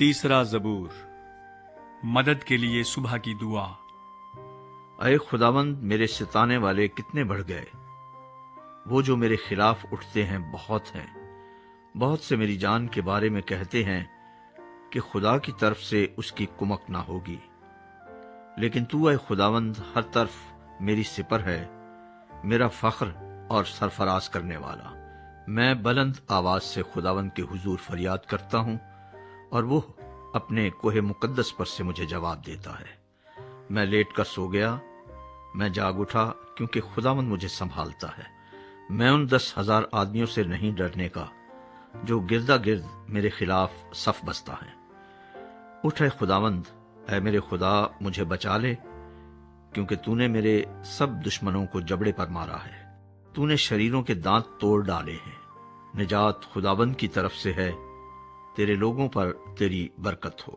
تیسرا زبور، مدد کے لیے صبح کی دعا۔ اے خداوند، میرے ستانے والے کتنے بڑھ گئے، وہ جو میرے خلاف اٹھتے ہیں بہت ہیں۔ بہت سے میری جان کے بارے میں کہتے ہیں کہ خدا کی طرف سے اس کی کمک نہ ہوگی، لیکن تو اے خداوند ہر طرف میری سپر ہے، میرا فخر اور سرفراز کرنے والا۔ میں بلند آواز سے خداوند کے حضور فریاد کرتا ہوں، اور وہ اپنے کوہ مقدس پر سے مجھے جواب دیتا ہے۔ میں لیٹ کر سو گیا، میں جاگ اٹھا، کیونکہ خداوند مجھے سنبھالتا ہے۔ میں ان 10,000 آدمیوں سے نہیں ڈرنے کا جو گردا گرد میرے خلاف صف بستا ہے۔ اٹھ اے خداوند، اے میرے خدا، مجھے بچا لے، کیونکہ تو نے میرے سب دشمنوں کو جبڑے پر مارا ہے۔ تو نے شریروں کے دانت توڑ ڈالے ہیں۔ نجات خداوند کی طرف سے ہے، تیرے لوگوں پر تیری برکت ہو۔